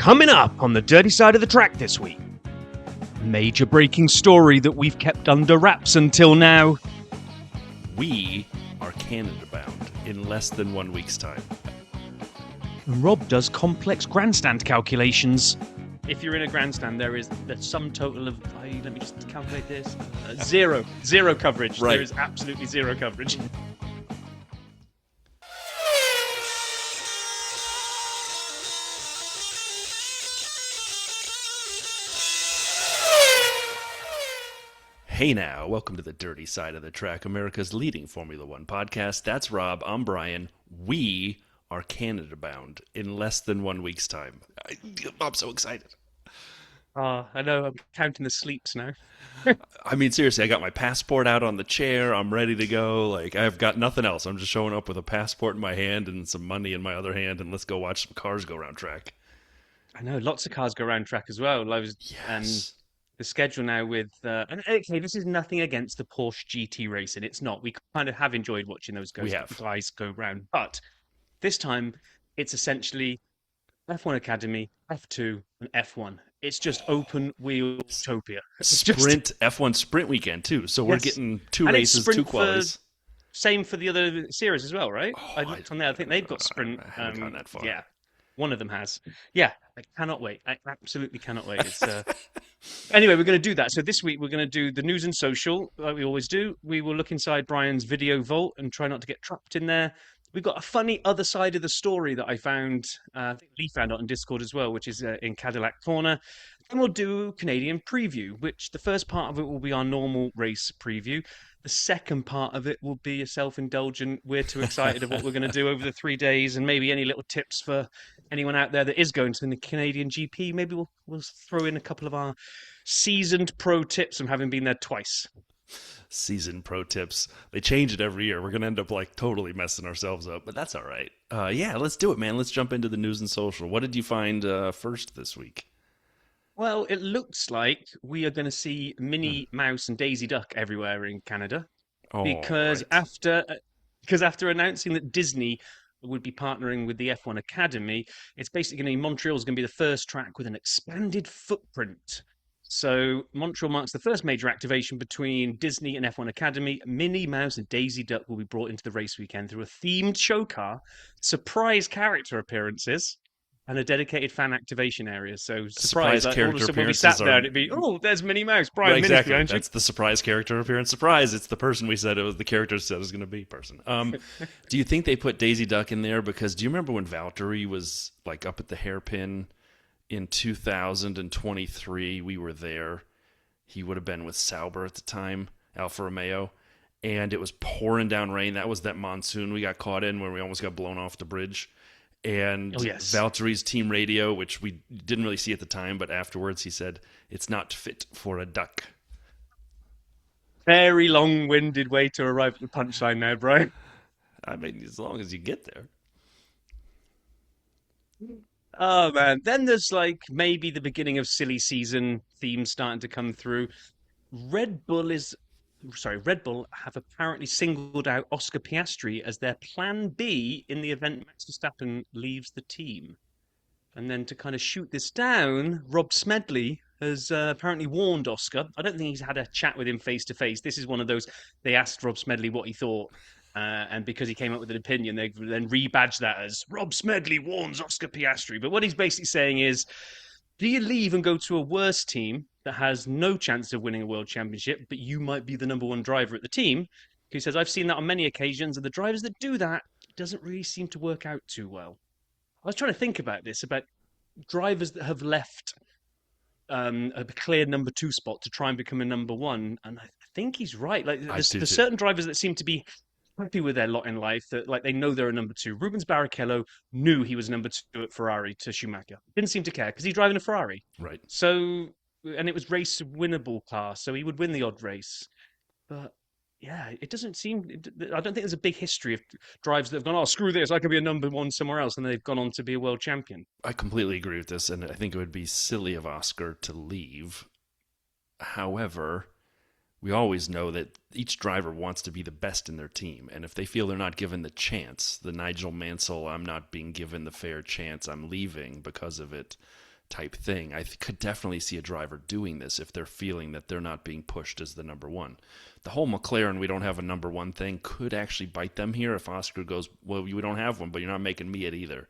Coming up on the dirty side of the track this week. Major breaking story that we've kept under wraps until now. We are Canada bound in less than 1 week's time. And Rob does complex grandstand calculations. If you're in a grandstand, there's sum total of, let me just calculate this, zero coverage. Right. There is absolutely zero coverage. Hey now, welcome to the Dirty Side of the Track, America's leading Formula One podcast. That's Rob, I'm Brian. We are Canada bound in less than 1 week's time. I'm so excited. I know, I'm counting the sleeps now. I mean, seriously, I got my passport out on the chair. I'm ready to go. Like, I've got nothing else. I'm just showing up with a passport in my hand and some money in my other hand, and let's go watch some cars go around track. I know, lots of cars go around track as well. Yes. The schedule now with and okay, this is nothing against the Porsche GT racing. It's not. We kind of have enjoyed watching those guys go round, but this time it's essentially F1 Academy, F2, and F1. It's just open wheel utopia. F1 sprint weekend too. So we're getting two races, two qualies. Same for the other series as well, right? Oh, I looked on there. I think they've got sprint. I haven't gone that far. Yeah, one of them has. Yeah, I cannot wait. I absolutely cannot wait. It's Anyway, we're going to do that. So this week we're going to do the news and social, like we always do. We will look inside Brian's video vault and try not to get trapped in there. We've got a funny other side of the story that I found, I think Lee found out on Discord as well, which is in Cadillac Corner. Then we'll do Canadian preview, which the first part of it will be our normal race preview. The second part of it will be a self-indulgent, we're too excited of what we're going to do over the 3 days, and maybe any little tips for anyone out there that is going to the Canadian GP. Maybe we'll throw in a couple of our seasoned pro tips from having been there twice. Seasoned pro tips. They change it every year. We're going to end up like totally messing ourselves up, but that's all right. Yeah, let's do it, man. Let's jump into the news and social. What did you find first this week? Well, it looks like we are going to see Minnie Mouse and Daisy Duck everywhere in Canada because after announcing that Disney would be partnering with the F1 Academy, it's basically going to be Montreal is going to be the first track with an expanded footprint. So Montreal marks the first major activation between Disney and F1 Academy. Minnie Mouse and Daisy Duck will be brought into the race weekend through a themed show car, surprise character appearances, and a dedicated fan activation area. So surprise character all of a sudden we'll be sat there and it'd be, there's Minnie Mouse, Brian, right, exactly. Minnie's That's the surprise character appearance. Surprise! It's the person we said it was. The character said it was going to be person. Do you think they put Daisy Duck in there because do you remember when Valtteri was like up at the hairpin in 2023? We were there. He would have been with Sauber at the time, Alfa Romeo, and it was pouring down rain. That was that monsoon we got caught in where we almost got blown off the bridge. And Valtteri's team radio, which we didn't really see at the time, but afterwards he said, it's not fit for a duck. Very long-winded way to arrive at the punchline now, Brian. I mean, as long as you get there. Oh, man. Then there's like maybe the beginning of silly season themes starting to come through. Red Bull have apparently singled out Oscar Piastri as their plan B in the event Max Verstappen leaves the team. And then to kind of shoot this down, Rob Smedley has apparently warned Oscar. I don't think he's had a chat with him face to face. This is one of those, they asked Rob Smedley what he thought. And because he came up with an opinion, they then rebadged that as Rob Smedley warns Oscar Piastri. But what he's basically saying is, do you leave and go to a worse team that has no chance of winning a world championship, but you might be the number one driver at the team? He says, I've seen that on many occasions, and the drivers that do that, it doesn't really seem to work out too well. I was trying to think about this, about drivers that have left a clear number two spot to try and become a number one, and I think he's right. Like there's certain drivers that seem to be happy with their lot in life, that like they know they're a number two. Rubens Barrichello knew he was number two at Ferrari to Schumacher. Didn't seem to care because he's driving a Ferrari. Right. So, and it was race winnable car, so he would win the odd race. But yeah, it doesn't seem. I don't think there's a big history of drivers that have gone, oh, screw this, I could be a number one somewhere else, and they've gone on to be a world champion. I completely agree with this, and I think it would be silly of Oscar to leave. However, we always know that each driver wants to be the best in their team, and if they feel they're not given the chance, the Nigel Mansell, I'm not being given the fair chance, I'm leaving because of it, type thing. I could definitely see a driver doing this if they're feeling that they're not being pushed as the number one. The whole McLaren, we don't have a number one thing, could actually bite them here if Oscar goes, well, we don't have one, but you're not making me it either.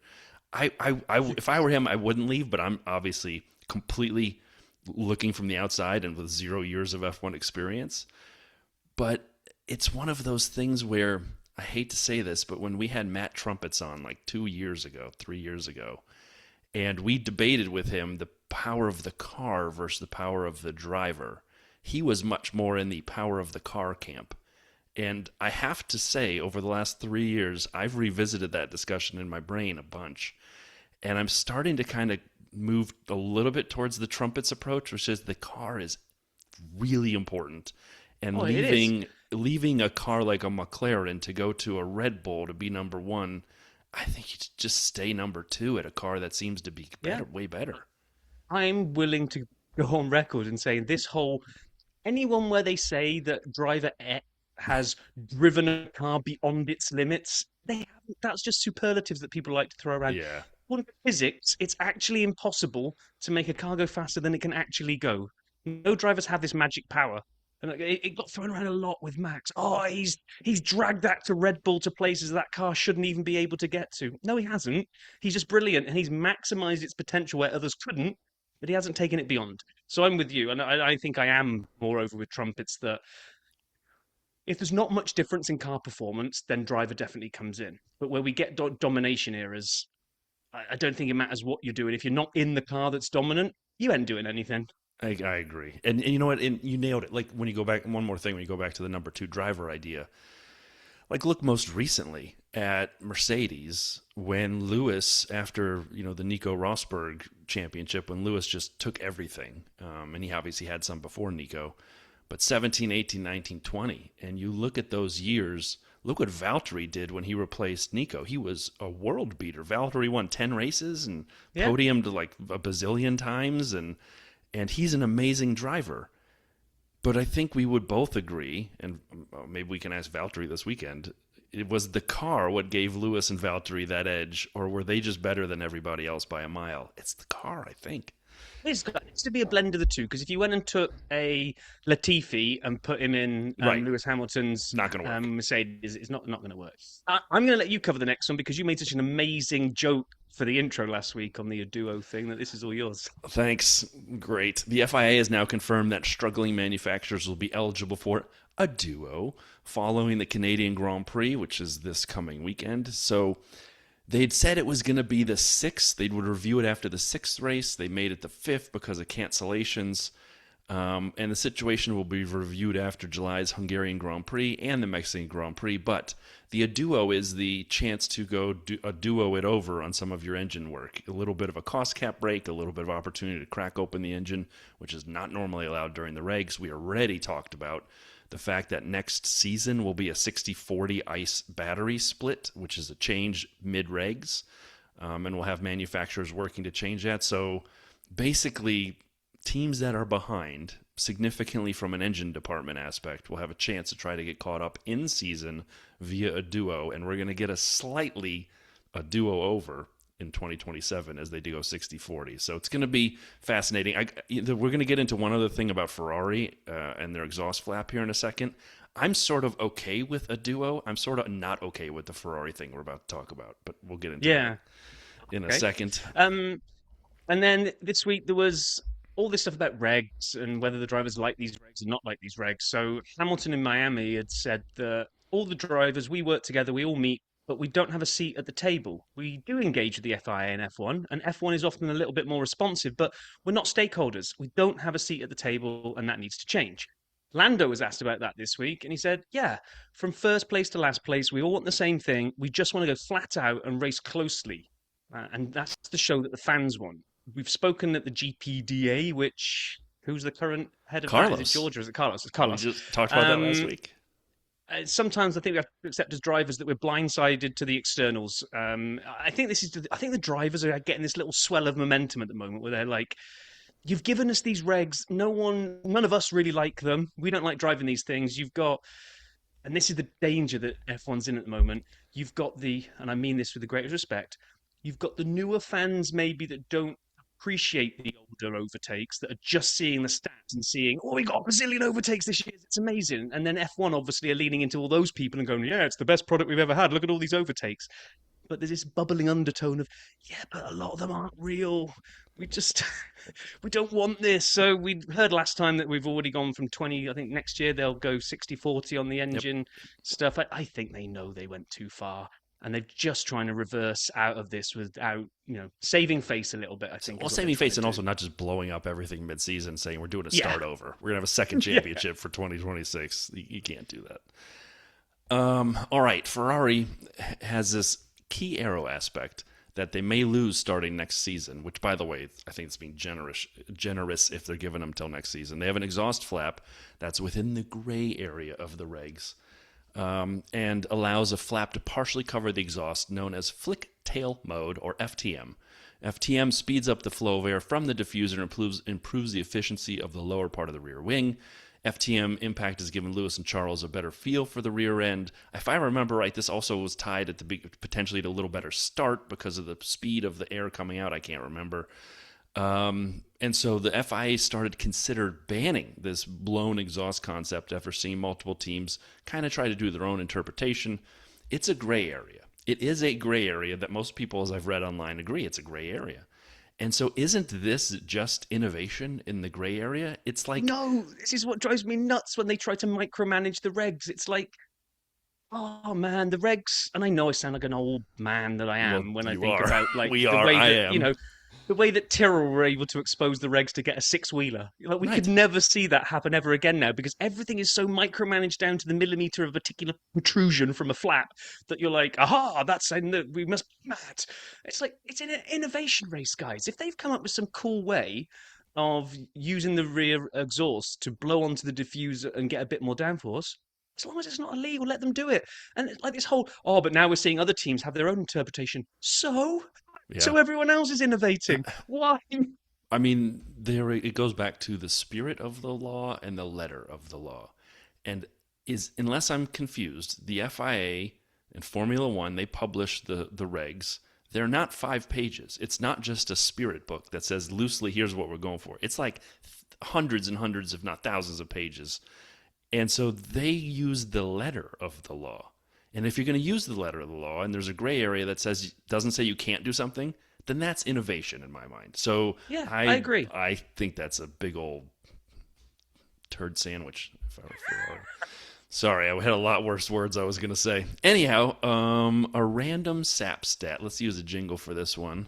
If I were him, I wouldn't leave, but I'm obviously completely looking from the outside and with 0 years of F1 experience. But it's one of those things where, I hate to say this, but when we had Matt Trumpets on like 2 years ago, 3 years ago, and we debated with him the power of the car versus the power of the driver, he was much more in the power of the car camp. And I have to say, over the last 3 years, I've revisited that discussion in my brain a bunch. And I'm starting to kind of move a little bit towards the Trumpets approach, which is the car is really important. And leaving a car like a McLaren to go to a Red Bull to be number one, I think you just stay number two at a car that seems to be better, way better. I'm willing to go on record and saying this whole anyone where they say that driver X has driven a car beyond its limits, they haven't. That's just superlatives that people like to throw around. Yeah, According to physics, it's actually impossible to make a car go faster than it can actually go. No drivers have this magic power. And it got thrown around a lot with Max. Oh, he's dragged that to Red Bull to places that car shouldn't even be able to get to. No, he hasn't. He's just brilliant, and he's maximized its potential where others couldn't, but he hasn't taken it beyond. So I'm with you, and I think I am moreover with Trumpets that if there's not much difference in car performance, then driver definitely comes in. But where we get domination eras, I don't think it matters what you're doing. If you're not in the car that's dominant, you ain't doing anything. I agree. And you know what? And you nailed it. Like when you go back, one more thing, when you go back to the number two driver idea, like look most recently at Mercedes when Lewis, after the Nico Rosberg championship, when Lewis just took everything, and he obviously had some before Nico, but 17, 18, 19, 20, and you look at those years. Look what Valtteri did when he replaced Nico. He was a world beater. Valtteri won 10 races and podiumed like a bazillion times, and he's an amazing driver. But I think we would both agree, and maybe we can ask Valtteri this weekend, it was the car what gave Lewis and Valtteri that edge, or were they just better than everybody else by a mile? It's the car, I think. It needs to be a blend of the two, because if you went and took a Latifi and put him in Right. Lewis Hamilton's Not going to work. Mercedes, it's not going to work. I'm going to let you cover the next one because you made such an amazing joke for the intro last week on the duo thing that this is all yours. Thanks. Great. The FIA has now confirmed that struggling manufacturers will be eligible for a duo following the Canadian Grand Prix, which is this coming weekend. So they'd said it was going to be the sixth. They would review it after the sixth race. They made it the fifth because of cancellations. And the situation will be reviewed after July's Hungarian Grand Prix and the Mexican Grand Prix. But the duo is the chance to go a duo it over on some of your engine work. A little bit of a cost cap break, a little bit of opportunity to crack open the engine, which is not normally allowed during the regs. We already talked about the fact that next season will be a 60-40 ICE battery split, which is a change mid-regs. And we'll have manufacturers working to change that. So basically, teams that are behind significantly from an engine department aspect will have a chance to try to get caught up in season via a duo, and we're going to get a duo over in 2027 as they do go 60-40. So it's going to be fascinating. We're going to get into one other thing about Ferrari and their exhaust flap here in a second. I'm sort of okay with a duo. I'm sort of not okay with the Ferrari thing we're about to talk about, but we'll get into that in a second. And then this week there was all this stuff about regs and whether the drivers like these regs or not like these regs. So Hamilton in Miami had said that all the drivers, we work together, we all meet, but we don't have a seat at the table. We do engage with the FIA and F1, and F1 is often a little bit more responsive, but we're not stakeholders. We don't have a seat at the table, and that needs to change. Lando was asked about that this week, and he said, yeah, from first place to last place, we all want the same thing. We just want to go flat out and race closely. And that's the show that the fans want. We've spoken at the GPDA, which, who's the current head of Carlos. that? Is it George or is it Carlos? It's Carlos. We just talked about that last week. Sometimes I think we have to accept as drivers that we're blindsided to the externals. I think the drivers are getting this little swell of momentum at the moment where they're like, you've given us these regs. None of us really like them. We don't like driving these things. You've got, and this is the danger that F1's in at the moment. You've got and I mean this with the greatest respect, you've got the newer fans maybe that don't appreciate the older overtakes that are just seeing the stats and seeing, oh, we got a bazillion overtakes this year. It's amazing. And then F1 obviously are leaning into all those people and going, yeah, it's the best product we've ever had. Look at all these overtakes. But there's this bubbling undertone of, yeah, but a lot of them aren't real. We just, we don't want this. So we heard last time that we've already gone from 20, I think next year they'll go 60-40 on the Yep. engine stuff. I think they know they went too far. And they're just trying to reverse out of this without, saving face a little bit, I think, Well, is what they're saving trying face to and do. also not just blowing up everything mid-season, saying we're doing a Yeah. start over. We're gonna have a second Yeah. championship for 2026. You can't do that. All right, Ferrari has this key aero aspect that they may lose starting next season. Which, by the way, I think it's being generous if they're giving them till next season. They have an exhaust flap that's within the gray area of the regs. And allows a flap to partially cover the exhaust, known as flick tail mode, or FTM. FTM speeds up the flow of air from the diffuser and improves the efficiency of the lower part of the rear wing. FTM impact has given Lewis and Charles a better feel for the rear end. If I remember right, this also was tied at the potentially to a little better start because of the speed of the air coming out. I can't remember. And so the FIA started considered banning this blown exhaust concept after seeing multiple teams kind of try to do their own interpretation. It's a gray area. It is a gray area that most people, as I've read online, agree it's a gray area. And so isn't this just innovation in the gray area? It's like, No, this is what drives me nuts when they try to micromanage the regs. It's like, oh man, the regs, and I know I sound like an old man that I well, am when I you think are. about like We the are. way I that, am. the way that Tyrrell were able to expose the regs to get a six-wheeler. Like we could Right. never see that happen ever again now because everything is so micromanaged down to the millimeter of a particular protrusion from a flap that you're like, aha, that's we must be mad. It's like it's an innovation race, guys. If they've come up with some cool way of using the rear exhaust to blow onto the diffuser and get a bit more downforce, as long as it's not illegal, let them do it. And it's like this whole, oh, but now we're seeing other teams have their own interpretation. Yeah. So everyone else is innovating. Why? I mean, there it goes back to the spirit of the law and the letter of the law. And is unless I'm confused, the FIA and Formula One, they publish the regs. They're not 5 pages. It's not just a spirit book that says loosely, here's what we're going for. It's like hundreds and hundreds, if not thousands of pages. And so they use the letter of the law. And if you're going to use the letter of the law and there's a gray area that doesn't say you can't do something, then that's innovation in my mind. So Yeah, I I agree. I think that's a big old turd sandwich. If I were Ferrari. Sorry, I had a lot worse words I was going to say. Anyhow, a random sap stat. Let's use a jingle for this one.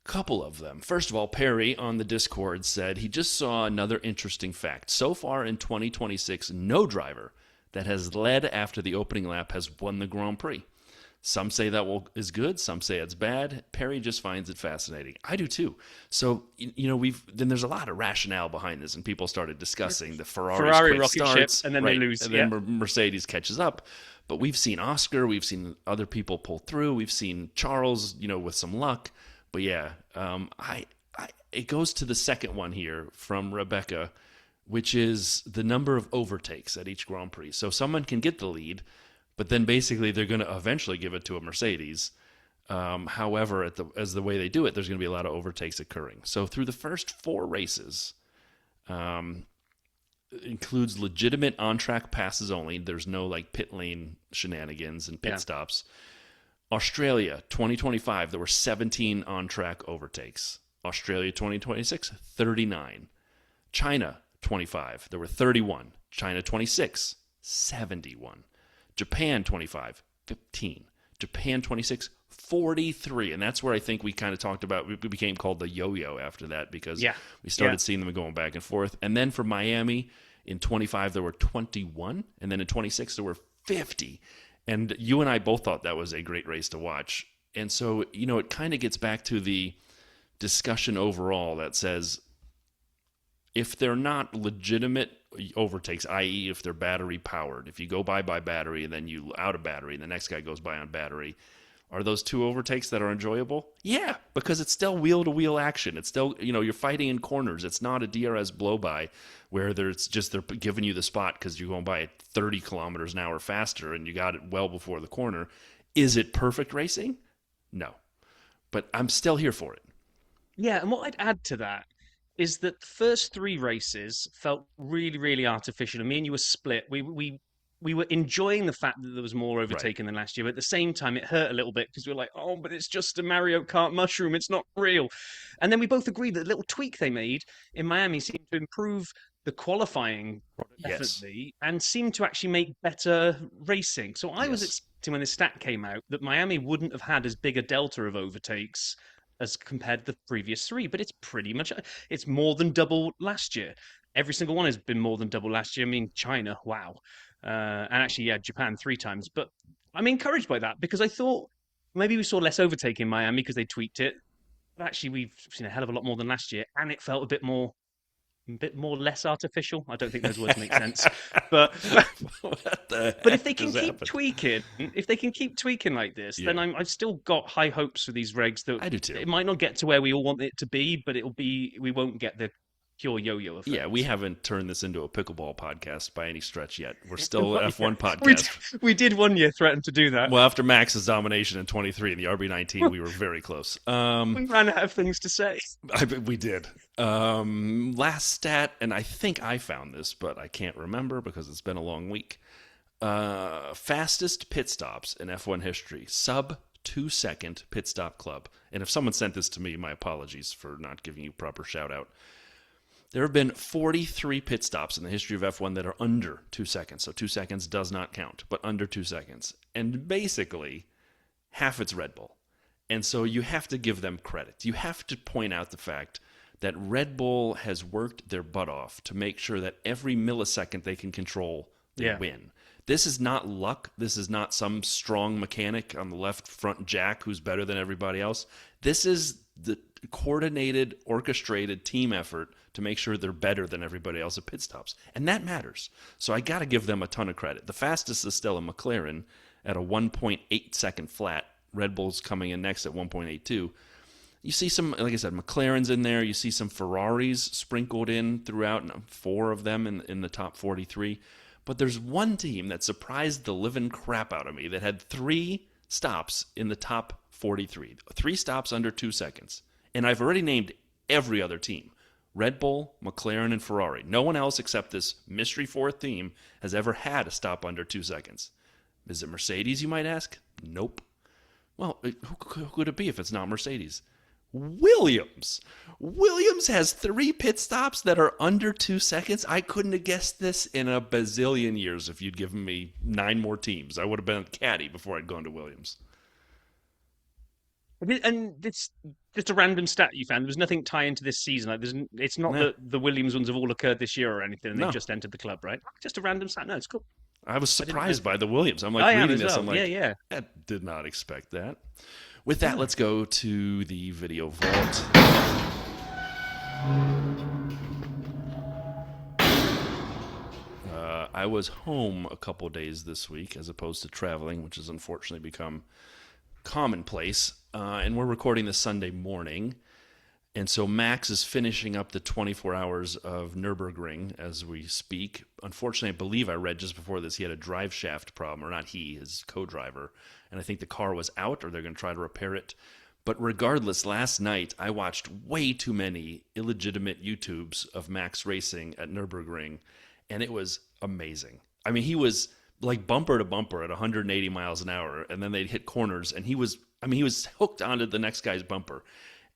Couple of them. First of all, Perry on the Discord said he just saw another interesting fact. So far in 2026, no driver that has led after the opening lap has won the Grand Prix. Some say that is good, some say it's bad. Perry just finds it fascinating. I do too. So, then there's a lot of rationale behind this, and people started discussing the Ferraris Ferrari quick rocket starts, ship, and then right, they lose. and Yeah. then Mercedes catches up. But we've seen Oscar, we've seen other people pull through, we've seen Charles, with some luck. But yeah, it goes to the second one here from Rebecca, which is the number of overtakes at each Grand Prix. So someone can get the lead, but then basically they're going to eventually give it to a Mercedes. However, as the way they do it, there's going to be a lot of overtakes occurring. So through the first 4 races, includes legitimate on-track passes only. There's no like pit lane shenanigans and pit stops. Australia 2025, there were 17 on-track overtakes. Australia 2026, 39. China 25, there were 31. China 26, 71. Japan 25, 15. Japan 26, 43. And that's where I think we kind of talked about, we became called the yo-yo after that because we started seeing them going back and forth. And then for Miami in 25, there were 21. And then in 26, there were 50. And you and I both thought that was a great race to watch. And so, it kind of gets back to the discussion overall that says if they're not legitimate overtakes, i.e. if they're battery powered, if you go by battery and then you out of battery and the next guy goes by on battery, are those 2 overtakes that are enjoyable? Yeah, because it's still wheel-to-wheel action. It's still, you're fighting in corners. It's not a DRS blow-by where they're giving you the spot because you're going by at 30 kilometers an hour faster and you got it well before the corner. Is it perfect racing? No. But I'm still here for it. Yeah, and what I'd add to that is that the first three races felt really, really artificial. And me and you were split. We were enjoying the fact that there was more Right. overtaking than last year, but at the same time, it hurt a little bit because we were like, "Oh, but it's just a Mario Kart mushroom. It's not real." And then we both agreed that the little tweak they made in Miami seemed to improve the qualifying product Yes. definitely, and seemed to actually make better racing. So I was Yes. expecting when this stat came out that Miami wouldn't have had as big a delta of overtakes as compared to the previous three, but it's pretty much it's more than double last year. Every single one has been more than double last year. I mean, China, wow, and actually, yeah, Japan three times. But I'm encouraged by that because I thought maybe we saw less overtake in Miami because they tweaked it. But actually, we've seen a hell of a lot more than last year, and it felt a bit more less artificial. I don't think those words make sense, but What the but if they heck can just keep happened? tweaking, if they can keep tweaking like this, then Yeah, I've still got high hopes for these regs. That I do too. it might not get to where we all want it to be, but it'll be. We won't get the pure yo-yo Yeah, we effect. haven't turned this into a pickleball podcast by any stretch yet. We're still an Not yet. F1 podcast. We did one year threaten to do that. Well, after Max's domination in 23 in the RB19, we were very close. We ran out of things to say. We did. Last stat, and I think I found this, but I can't remember because it's been a long week. Fastest pit stops in F1 history, sub 2 second pit stop club. And if someone sent this to me, my apologies for not giving you proper shout out. There have been 43 pit stops in the history of F1 that are under 2 seconds. So 2 seconds does not count, but under 2 seconds. And basically, half it's Red Bull. And so you have to give them credit. You have to point out the fact that Red Bull has worked their butt off to make sure that every millisecond they can control, they Yeah, win. This is not luck. This is not some strong mechanic on the left front jack who's better than everybody else. This is the coordinated, orchestrated team effort to make sure they're better than everybody else at pit stops. And that matters. So I got to give them a ton of credit. The fastest is still a McLaren at a 1.8 second flat. Red Bull's coming in next at 1.82. You see some, like I said, McLaren's in there. You see some Ferraris sprinkled in throughout, and 4 of them in the top 43. But there's one team that surprised the living crap out of me that had 3 stops in the top 43. 3 stops under 2 seconds. And I've already named every other team. Red Bull, McLaren, and Ferrari. No one else except this mystery 4th team has ever had a stop under 2 seconds. Is it Mercedes, you might ask? Nope. Well, who could it be if it's not Mercedes? Williams. Williams has 3 pit stops that are under 2 seconds. I couldn't have guessed this in a bazillion years if you'd given me 9 more teams. I would have been a caddy before I'd gone to Williams. and it's just a random stat you found. There was nothing tying to this season. Like, it's not Nah, that the Williams ones have all occurred this year or anything, and they've no. just entered the club, right? Just a random stat. No, it's cool. I was I didn't know surprised that. by the Williams. I'm like I am reading as this. well. I'm Yeah, like, yeah. I did not expect that. With that, let's go to the video vault. I was home a couple days this week as opposed to traveling, which has unfortunately become commonplace. And we're recording this Sunday morning. And so Max is finishing up the 24 hours of Nürburgring as we speak. Unfortunately, I believe I read just before this he had a drive shaft problem, or not he, his co-driver. And I think the car was out, or they're going to try to repair it. But regardless, last night I watched way too many illegitimate YouTubes of Max racing at Nürburgring, and it was amazing. I mean, he was like bumper to bumper at 180 miles an hour, and then they'd hit corners, and he was hooked onto the next guy's bumper.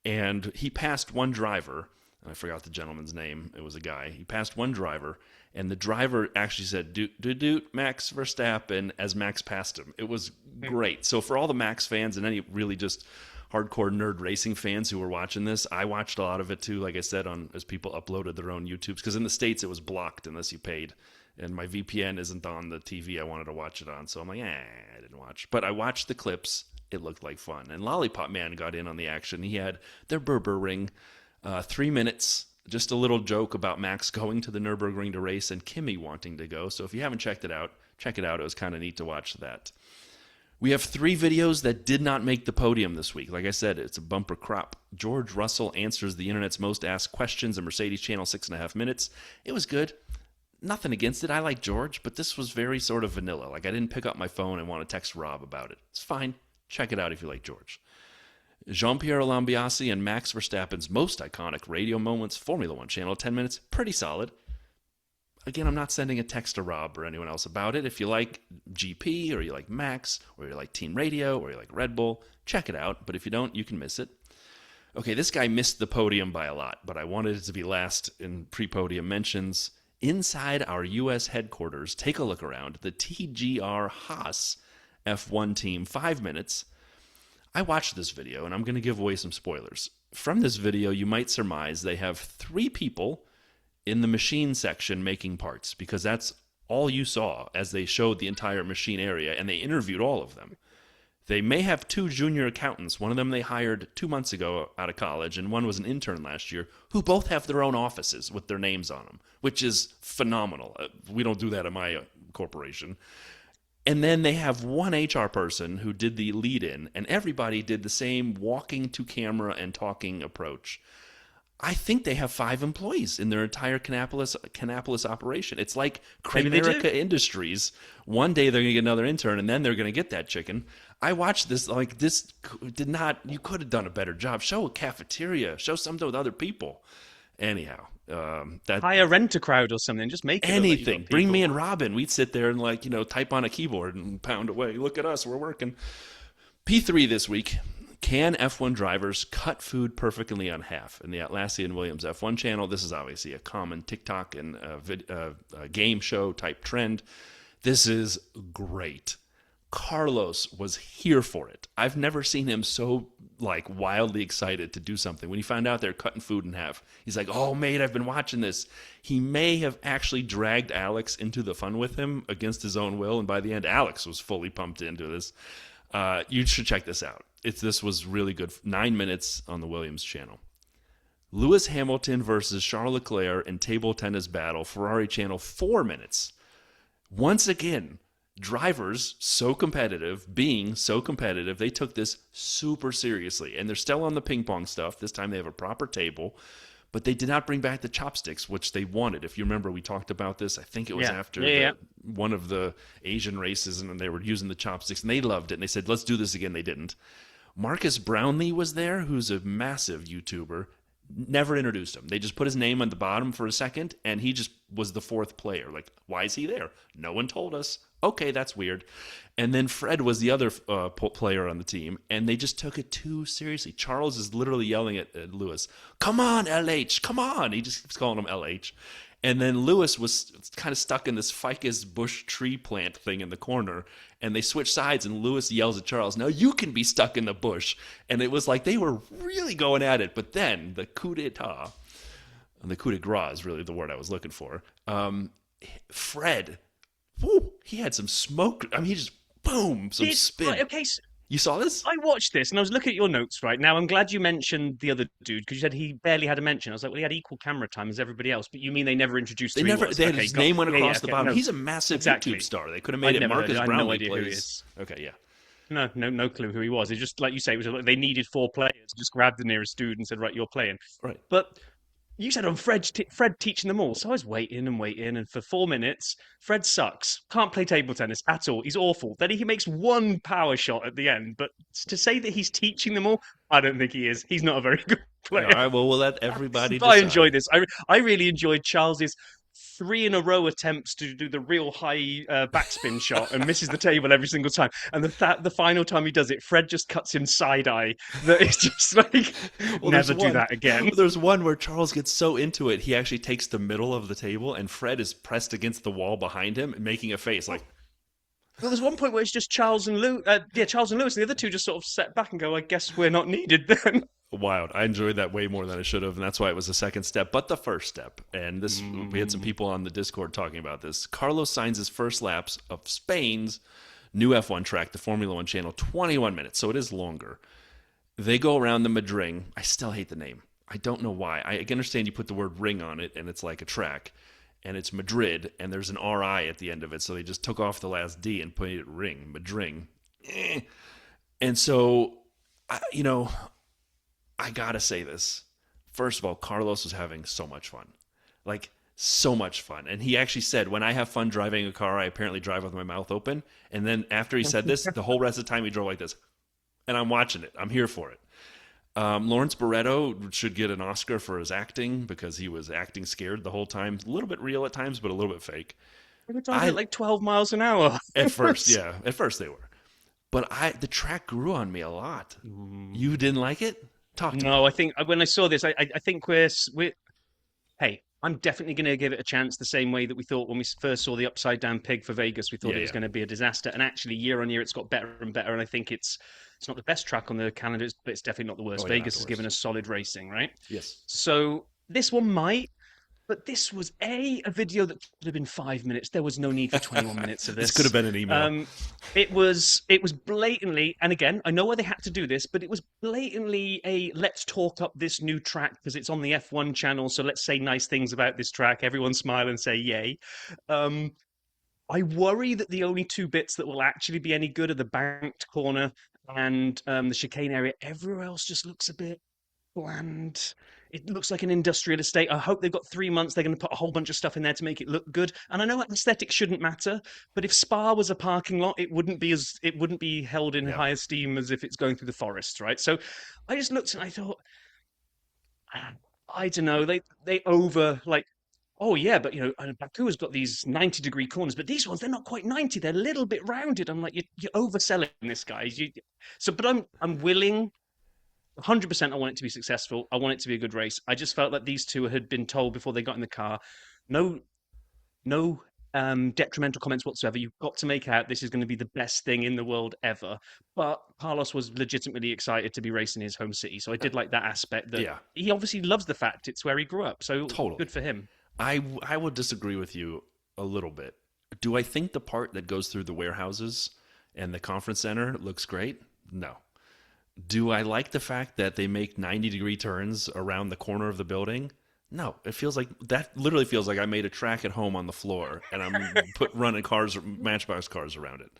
And he passed one driver. I forgot the gentleman's name. It was a guy. He passed one driver, and the driver actually said, "Doot, doot, doot, Max Verstappen," as Max passed him. It was great. So for all the Max fans and any really just hardcore nerd racing fans who were watching this, I watched a lot of it too, like I said, as people uploaded their own YouTubes. Because in the States, it was blocked unless you paid. And my VPN isn't on the TV I wanted to watch it on. So I'm like, I didn't watch. But I watched the clips. It looked like fun. And Lollipop Man got in on the action. He had their Nürburgring, 3 minutes, just a little joke about Max going to the Nürburgring to race and Kimi wanting to go. So if you haven't checked it out, check it out. It was kind of neat to watch that. We have 3 videos that did not make the podium this week. Like I said, it's a bumper crop. George Russell answers the internet's most asked questions in Mercedes Channel 6.5 minutes. It was good. Nothing against it. I like George, but this was very sort of vanilla. Like, I didn't pick up my phone and want to text Rob about it. It's fine. Check it out if you like George. Gianpiero Lambiase and Max Verstappen's most iconic radio moments, Formula One channel, 10 minutes, pretty solid. Again, I'm not sending a text to Rob or anyone else about it. If you like GP or you like Max or you like Team Radio or you like Red Bull, check it out. But if you don't, you can miss it. Okay, this guy missed the podium by a lot, but I wanted it to be last in pre-podium mentions. Inside our U.S. headquarters, take a look around. The TGR Haas F1 team, 5 minutes. I watched this video, and I'm going to give away some spoilers. From this video, you might surmise they have 3 people in the machine section making parts, because that's all you saw as they showed the entire machine area, and they interviewed all of them. They may have 2 junior accountants. One of them they hired 2 months ago out of college, and one was an intern last year, who both have their own offices with their names on them, which is phenomenal. We don't do that at my corporation. And then they have one HR person who did the lead-in, and everybody did the same walking to camera and talking approach. I think they have 5 employees in their entire Kannapolis operation. It's like Kramerica Industries. One day they're going to get another intern, and then they're going to get that chicken. I watched this, like, this did not, you could have done a better job. Show a cafeteria. Show something with other people. Anyhow. Hire rent a crowd or something. Just make it anything. Bring me and Robin. We'd sit there and, like, type on a keyboard and pound away. Look at us. We're working. P3 this week. Can F1 drivers cut food perfectly on half? In the Atlassian Williams F1 channel, this is obviously a common TikTok and game show type trend. This is great. Carlos was here for it. I've never seen him so, like, wildly excited to do something. When he found out they're cutting food in half, he's like, oh, mate, I've been watching this. He may have actually dragged Alex into the fun with him against his own will, and by the end, Alex was fully pumped into this. You should check this out. This was really good. 9 minutes on the Williams channel. Lewis Hamilton versus Charles Leclerc in table tennis battle, Ferrari channel, 4 minutes. Once again, drivers being so competitive, they took this super seriously. And they're still on the ping pong stuff. This time they have a proper table. But they did not bring back the chopsticks, which they wanted. If you remember, we talked about this. I think it was after one of the Asian races, and they were using the chopsticks, and they loved it. And they said, let's do this again. They didn't. Marcus Brownlee was there, who's a massive YouTuber. Never introduced him. They just put his name on the bottom for a second, and he just was the 4th player. Like, why is he there? No one told us. Okay, that's weird. And then Fred was the other player on the team, and they just took it too seriously. Charles is literally yelling at Lewis, come on, LH, come on. He just keeps calling him LH. And then Lewis was kind of stuck in this ficus bush tree plant thing in the corner, and they switch sides, and Lewis yells at Charles, no, you can be stuck in the bush. And it was like they were really going at it. But then the coup d'etat, and the coup de grace is really the word I was looking for, Fred, he had some smoke. I mean, he just, boom, some spin. Right, okay, so you saw this? I watched this, and I was looking at your notes right now. I'm glad you mentioned the other dude, because you said he barely had a mention. I was like, well, he had equal camera time as everybody else, but you mean they never introduced who he was? His name went across the bottom. No, he's a massive YouTube star. They could have made it Marcus Brownlee. I had no idea who he is. Okay, yeah. No clue who he was. It's just, like you say, it was like they needed 4 players. Just grabbed the nearest dude and said, right, you're playing. Right. But you said on Fred teaching them all. So I was waiting, and for 4 minutes, Fred sucks. Can't play table tennis at all. He's awful. Then he makes one power shot at the end. But to say that he's teaching them all, I don't think he is. He's not a very good player. All right, well, we'll let everybody decide. I enjoyed this. I really enjoyed Charles's 3 in a row attempts to do the real high backspin shot and misses the table every single time. And the final time he does it, Fred just cuts him side eye. That is just like, never do that again. There's one where Charles gets so into it, he actually takes the middle of the table, and Fred is pressed against the wall behind him, making a face like. Well, there's one point where it's just Charles and Lewis. The other two just sort of set back and go, I guess we're not needed then. Wild. I enjoyed that way more than I should have, and that's why it was the second step, but the first step. And this, we had some people on the Discord talking about this. Carlos Sainz his first laps of Spain's new F1 track, the Formula One channel, 21 minutes, so it is longer. They go around the Madrid. I still hate the name. I don't know why. I can understand you put the word ring on it, and it's like a track, and it's Madrid, and there's an RI at the end of it, so they just took off the last D and put it ring, Madrid. And so, I gotta say this. First of all, Carlos was having so much fun. Like, So much fun. And he actually said, when I have fun driving a car, I apparently drive with my mouth open. And then after he said this, the whole rest of the time he drove like this. And I'm watching it. I'm here for it. Lawrence Barretto should get an Oscar for his acting because he was acting scared the whole time. A little bit real at times, but a little bit fake. They were driving I at like 12 miles an hour. at first, yeah, at first they were. But the track grew on me a lot. You didn't like it? Talk to me. No, I think when I saw this, I think we're hey, I'm definitely going to give it a chance the same way that we thought when we first saw the upside down pig for Vegas. We thought Yeah, it was yeah. going to be a disaster, and actually, year on year, it's got better and better. And I think it's not the best track on the calendar, but it's definitely not the worst. Oh, yeah, not Vegas the has worst. given us solid racing, right? Yes. So this one might. But this was a video that could have been 5 minutes. There was no need for 21 minutes of This could have this. been an email. It was blatantly, and again, I know why they had to do this, but it was blatantly a let's talk up this new track because it's on the F1 channel. So let's say nice things about this track. Everyone smile and say yay. Um, I worry that the only two bits that will actually be any good are the banked corner and the chicane area. Everywhere else just looks a bit bland. It looks like an industrial estate. I hope they've got 3 months. They're going to put a whole bunch of stuff in there to make it look good. And I know aesthetics shouldn't matter, but if Spa was a parking lot, it wouldn't be held in Yeah. high esteem as if it's going through the forests, right? So I just looked and I thought, I don't know, they over like. Oh yeah, but Baku has got these 90-degree corners, but these ones they're not quite 90. They're a little bit rounded. I'm like, you're overselling this, guys. But I'm willing 100%. I want it to be successful. I want it to be a good race. I just felt that these two had been told before they got in the car, no, no detrimental comments whatsoever. You've got to make out this is going to be the best thing in the world ever. But Carlos was legitimately excited to be racing his home city, so I did like that aspect. That Yeah. he obviously loves the fact it's where he grew up. So Totally. good for him. I would disagree with you a little bit. Do I think the part that goes through the warehouses and the conference center looks great? No. Do I like the fact that they make 90-degree turns around the corner of the building? No. It feels like that literally feels like I made a track at home on the floor and I'm running cars, matchbox cars around it.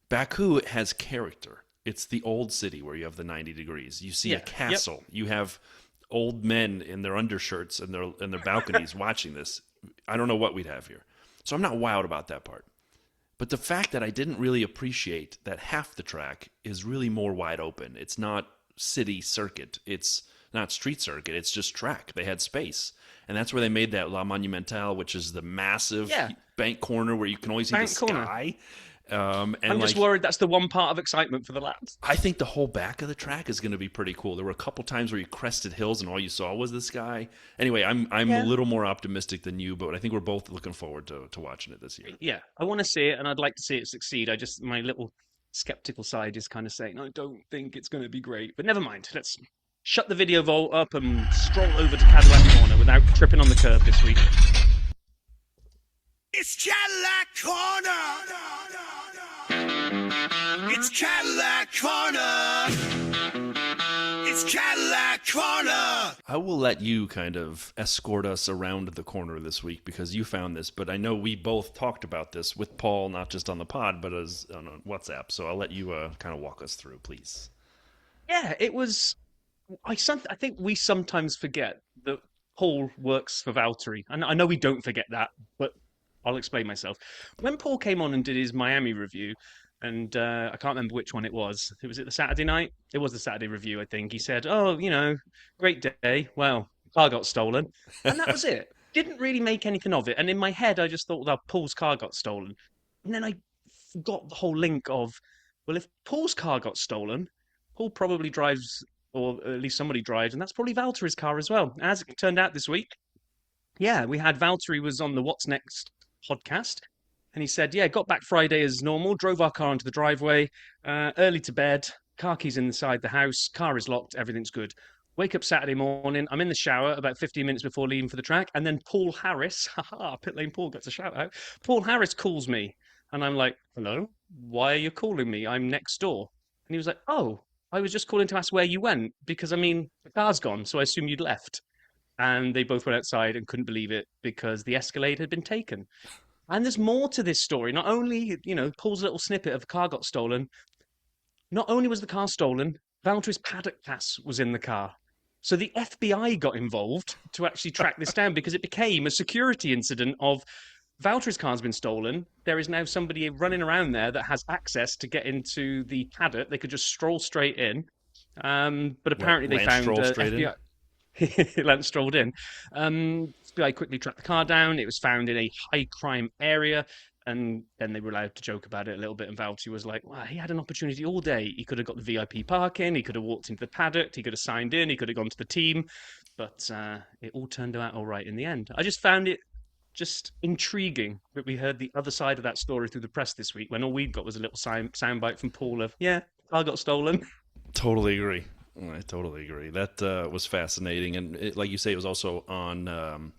Baku has character. It's the old city where you have the 90 degrees. You see a castle. Yep. You have old men in their undershirts and their balconies watching this. I don't know what we'd have here. So I'm not wild about that part. But the fact that I didn't really appreciate that half the track is really more wide open. It's not city circuit. It's not street circuit. It's just track. They had space. And that's where they made that La Monumentale, which is the massive bank corner where you can always see the sky. And I'm just worried that's the one part of excitement for the laps. I think the whole back of the track is going to be pretty cool. There were a couple times where you crested hills and all you saw was the sky. Anyway, I'm a little more optimistic than you, but I think we're both looking forward to watching it this year. Yeah, I want to see it, and I'd like to see it succeed. My little skeptical side is kind of saying, I don't think it's going to be great. But never mind. Let's shut the video vault up and stroll over to Cadillac Corner without tripping on the curb this week. It's Cadillac Corner. It's Cadillac Corner. It's Cadillac Corner. I will let you kind of escort us around the corner this week because you found this, but I know we both talked about this with Paul, not just on the pod, but as on WhatsApp. So I'll let you kind of walk us through, please. Yeah, it was. I think we sometimes forget that Paul works for Valtteri. And I know we don't forget that, but I'll explain myself. When Paul came on and did his Miami review, and I can't remember which one it was. Was it the Saturday night? It was the Saturday review, I think. He said, oh, great day. Well, car got stolen. And that was it. Didn't really make anything of it. And in my head, I just thought, well, Paul's car got stolen. And then I forgot the whole link of, well, if Paul's car got stolen, Paul probably drives, or at least somebody drives, and that's probably Valtteri's car as well. As it turned out this week, we had Valtteri was on the What's Next podcast, and he said, got back Friday as normal, drove our car into the driveway, early to bed, car keys inside the house, car is locked, everything's good. Wake up Saturday morning, I'm in the shower about 15 minutes before leaving for the track, and then Paul Harris, Pit Lane Paul gets a shout out, Paul Harris calls me, and I'm like, hello, why are you calling me? I'm next door. And he was like, oh, I was just calling to ask where you went, because, the car's gone, so I assume you'd left. And they both went outside and couldn't believe it because the Escalade had been taken. And there's more to this story. Not only, Paul's little snippet of the car got stolen. Not only was the car stolen, Valtteri's paddock pass was in the car. So the FBI got involved to actually track this down because it became a security incident of Valtteri's car's been stolen. There is now somebody running around there that has access to get into the paddock. They could just stroll straight in. But apparently they Lance found Stroll straight in? FBI. Lance strolled in. FBI quickly tracked the car down. It was found in a high crime area. And then they were allowed to joke about it a little bit. And Valtteri was like, well, he had an opportunity all day. He could have got the VIP parking. He could have walked into the paddock. He could have signed in. He could have gone to the team. But it all turned out all right in the end. I just found it just intriguing that we heard the other side of that story through the press this week when all we got was a little soundbite from Paul of, yeah, car got stolen. Totally agree. I totally agree. That was fascinating. And like you say, it was also on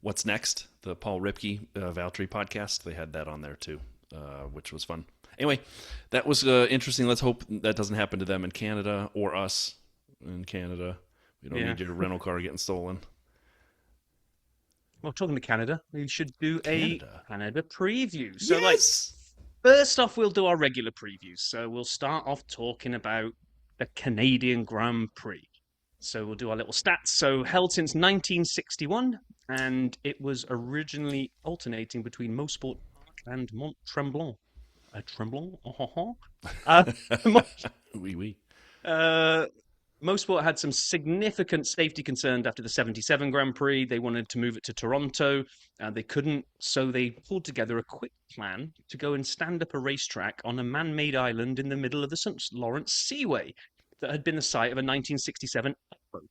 What's Next, the Paul Ripke Valtteri podcast. They had that on there too, which was fun. Anyway, that was interesting. Let's hope that doesn't happen to them in Canada or us in Canada. We don't need your rental car getting stolen. Well, talking to Canada, we should do a Canada preview. So, Yes! first off, we'll do our regular previews. So, we'll start off talking about the Canadian Grand Prix. So, we'll do our little stats. So, held since 1961, and it was originally alternating between Mosport and Mont-Tremblant. Tremblant? Oui, oui. Mosport had some significant safety concerns after the 77 Grand Prix. They wanted to move it to Toronto. They couldn't, so they pulled together a quick plan to go and stand up a racetrack on a man-made island in the middle of the St. Lawrence Seaway that had been the site of a 1967 Expo.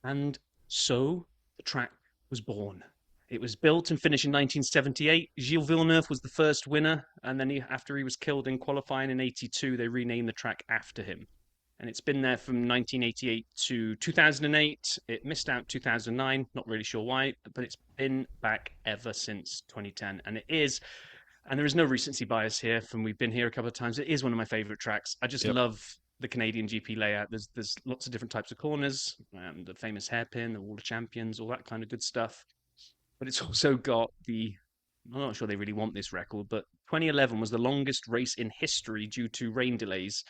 And so the track was born. It was built and finished in 1978. Gilles Villeneuve was the first winner, and then after he was killed in qualifying in 82, they renamed the track after him. And it's been there from 1988 to 2008. It missed out 2009, not really sure why, but it's been back ever since 2010. And it is, and there is no recency bias here from we've been here a couple of times, it is one of my favorite tracks. I just love the Canadian GP layout. There's lots of different types of corners, the famous hairpin, the Wall of Champions, all that kind of good stuff. But it's also got I'm not sure they really want this record, but 2011 was the longest race in history due to rain delays.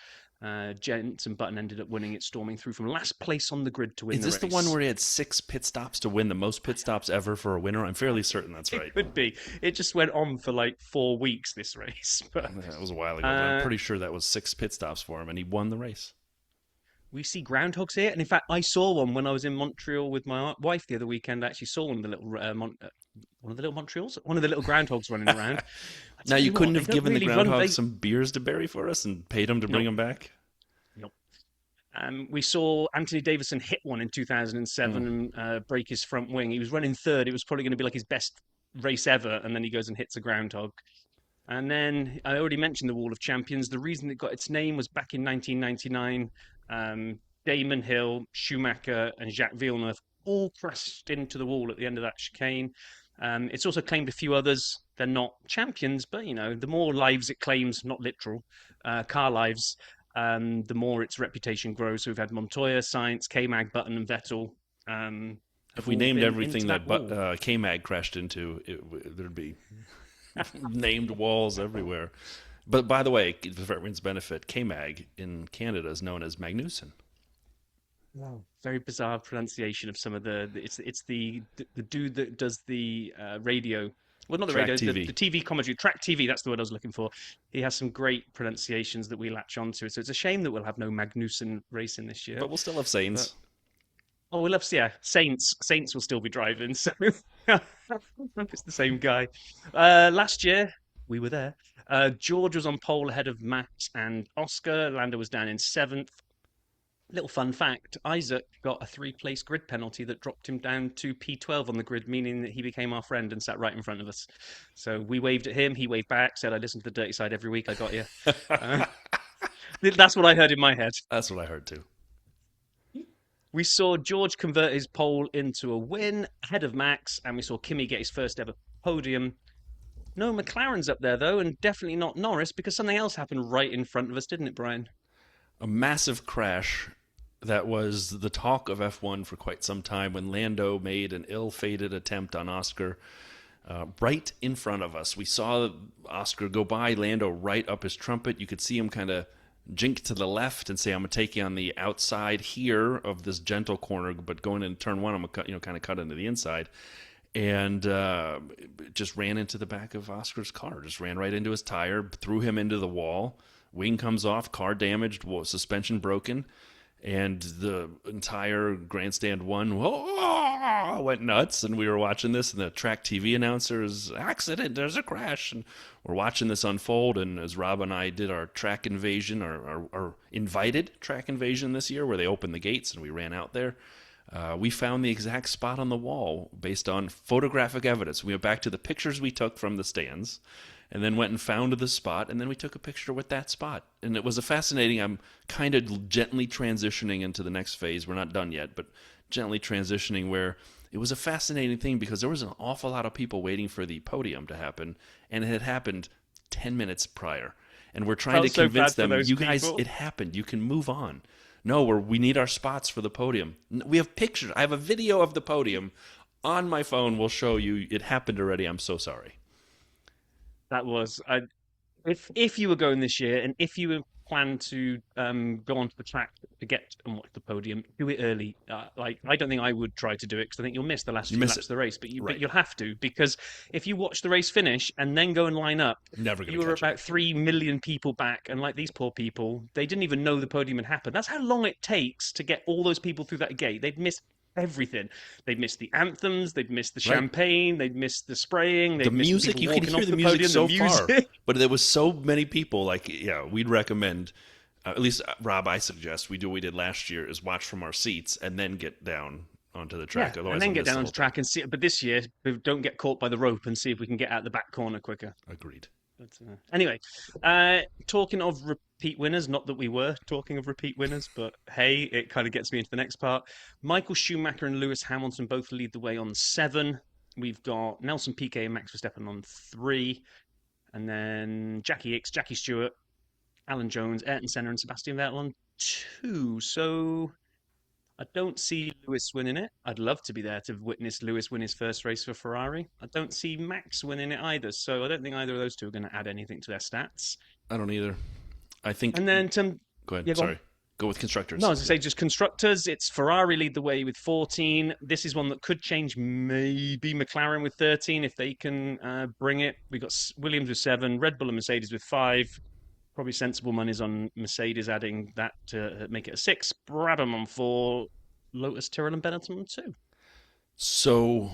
Jenson Button ended up winning it, storming through from last place on the grid to win the race. Is this the one where he had 6 pit stops to win the most pit stops ever for a winner? I'm fairly certain that's right. It could be. It just went on for like 4 weeks, this race. But that was a while ago, but I'm pretty sure that was 6 pit stops for him, and he won the race. We see groundhogs here, and in fact, I saw one when I was in Montreal with my wife the other weekend. I actually saw one of the little one of the little Montreals, one of the little groundhogs running around. Now, you couldn't have given really the groundhog some beers to bury for us and paid him to bring him back? Nope. We saw Anthony Davison hit one in 2007 and break his front wing. He was running third. It was probably going to be like his best race ever, and then he goes and hits a groundhog. And then I already mentioned the Wall of Champions. The reason it got its name was back in 1999. Damon Hill, Schumacher, and Jacques Villeneuve all crashed into the wall at the end of that chicane. It's also claimed a few others. They're not champions, but, the more lives it claims, not literal, car lives, the more its reputation grows. So we've had Montoya, Sainz, K-Mag, Button, and Vettel. If we named everything that K-Mag crashed into, there'd be named walls everywhere. But by the way, for everyone's benefit, K-Mag in Canada is known as Magnussen. Wow. Very bizarre pronunciation of some of it's the dude that does the radio. Well, not the Track radio, TV. the TV commentary. Track TV, that's the word I was looking for. He has some great pronunciations that we latch onto. So it's a shame that we'll have no Magnussen racing this year. But we'll still have Sainz. We'll have, Saints. Saints will still be driving, so it's the same guy. Last year, we were there. George was on pole ahead of Max and Oscar. Lando was down in 7th. Little fun fact, Isaac got a 3-place grid penalty that dropped him down to P12 on the grid, meaning that he became our friend and sat right in front of us. So we waved at him, he waved back, said, I listen to the Dirty Side every week, I got you. That's what I heard in my head. That's what I heard too. We saw George convert his pole into a win ahead of Max, and we saw Kimi get his first ever podium. No McLaren's up there, though, and definitely not Norris, because something else happened right in front of us, didn't it, Brian? A massive crash that was the talk of F1 for quite some time when Lando made an ill-fated attempt on Oscar right in front of us. We saw Oscar go by Lando right up his trumpet. You could see him kind of jink to the left and say, I'm going to take you on the outside here of this gentle corner, but going into turn one, I'm going to cut, kind of cut into the inside. And just ran into the back of Oscar's car, just ran right into his tire, threw him into the wall. Wing comes off, car damaged, suspension broken, and the entire grandstand one went nuts. And we were watching this, and the track TV announcer is, accident, there's a crash. And we're watching this unfold, and as Rob and I did our track invasion, our invited track invasion this year, where they opened the gates and we ran out there, we found the exact spot on the wall based on photographic evidence. We went back to the pictures we took from the stands, and then went and found the spot, and then we took a picture with that spot. And it was a fascinating, I'm kind of gently transitioning into the next phase. We're not done yet, but gently transitioning, where it was a fascinating thing because there was an awful lot of people waiting for the podium to happen, and it had happened 10 minutes prior. And we're trying to convince them, you guys, it happened. You can move on. No, we need our spots for the podium. We have pictures. I have a video of the podium on my phone. We'll show you. It happened already. I'm so sorry. That was if you were going this year, and if you plan to go onto the track to get and watch the podium, do it early. I don't think I would try to do it because I think you'll miss the last few laps of the race. But you'll have to, because if you watch the race finish and then go and line up, you were about 3 million people back, and like these poor people, they didn't even know the podium had happened. That's how long it takes to get all those people through that gate. They'd miss everything. They'd miss the anthems, they'd miss the champagne, they'd miss the spraying, they'd miss music. You can hear the music so far, but there was so many people. We'd recommend, at least Rob, I suggest we do what we did last year, is watch from our seats and then get down onto the track. Otherwise, and then get down onto the track and see it. But this year, don't get caught by the rope and see if we can get out the back corner quicker. Agreed. But, anyway, talking of repeat winners, not that we were talking of repeat winners, but hey, it kind of gets me into the next part. Michael Schumacher and Lewis Hamilton both lead the way on 7. We've got Nelson Piquet and Max Verstappen on 3. And then Jackie Ickx, Jackie Stewart, Alan Jones, Ayrton Senna and Sebastian Vettel on 2. So I don't see Lewis winning it. I'd love to be there to witness Lewis win his first race for Ferrari. I don't see Max winning it either. So I don't think either of those two are going to add anything to their stats. I don't either. I think. And then go ahead. Sorry. Go with constructors. No, I was going to say just constructors. It's Ferrari lead the way with 14. This is one that could change. Maybe McLaren with 13 if they can bring it. We got Williams with 7, Red Bull and Mercedes with 5. Probably sensible money's on Mercedes adding that to make it a 6. Brabham on 4. Lotus, Tyrrell and Benetton on 2. So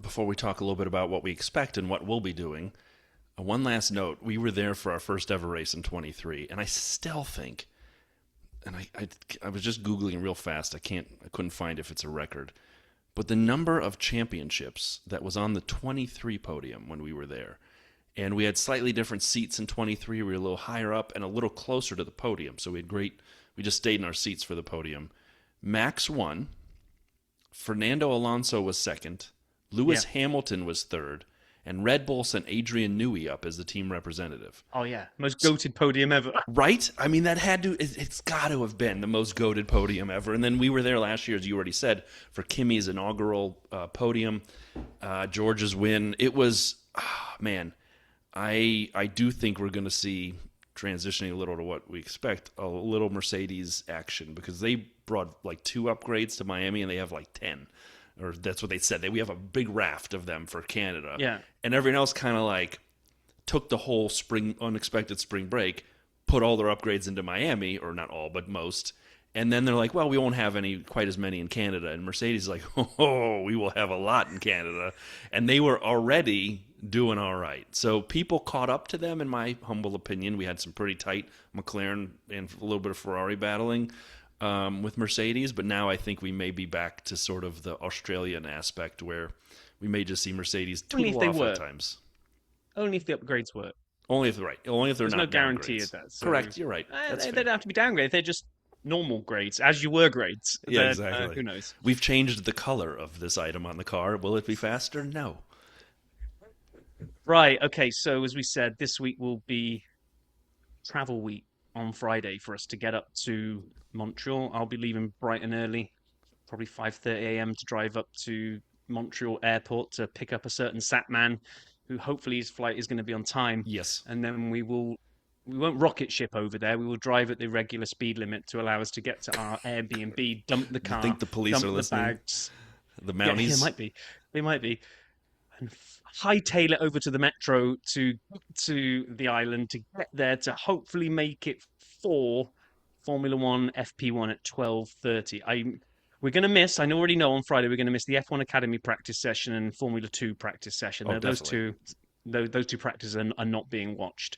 before we talk a little bit about what we expect and what we'll be doing, one last note. We were there for our first ever race in 23, and I still think, and I was just Googling real fast. I couldn't find if it's a record, but the number of championships that was on the 23 podium when we were there. And we had slightly different seats in 23. We were a little higher up and a little closer to the podium. So we just stayed in our seats for the podium. Max won. Fernando Alonso was second. Lewis Hamilton was third. And Red Bull sent Adrian Newey up as the team representative. Oh, yeah. Most goated podium ever. Right? I mean, it's got to have been the most goated podium ever. And then we were there last year, as you already said, for Kimi's inaugural podium, George's win. It was, man, I do think we're going to see, transitioning a little to what we expect, a little Mercedes action, because they brought like 2 upgrades to Miami and they have like 10. Or that's what they said. We have a big raft of them for Canada. Yeah. And everyone else kind of like took the whole unexpected spring break, put all their upgrades into Miami, or not all, but most. And then they're like, well, we won't have quite as many in Canada. And Mercedes is like, oh, we will have a lot in Canada. And they were already doing all right. So people caught up to them, in my humble opinion. We had some pretty tight McLaren and a little bit of Ferrari battling with Mercedes. But now I think we may be back to sort of the Australian aspect where we may just see Mercedes twiddle off at times. Only if the upgrades work. Only if they're right. Only if they're There's not no guarantee downgrades. of that. So correct. You're right. They don't have to be downgraded. They're just normal grades, as you were grades. Yeah, exactly. Who knows? We've changed the color of this item on the car. Will it be faster? No. Right. Okay. So as we said, this week will be travel week on Friday for us to get up to Montreal. I'll be leaving bright and early, probably 5:30 a.m. to drive up to Montreal Airport to pick up a certain Sat man who hopefully his flight is going to be on time. Yes. And then we will we won't rocket ship over there. We will drive at the regular speed limit to allow us to get to our Airbnb, dump the You car, think the police dump are the listening? bags. The Yeah, it Mounties? might be. They might be. And hightail it over to the metro to the island to get there to hopefully make it for Formula One FP1 at 12:30. We're going to miss. I already know on Friday we're going to miss the F1 Academy practice session and Formula 2 practice session. Oh, Those definitely. two, those two practices are not being watched.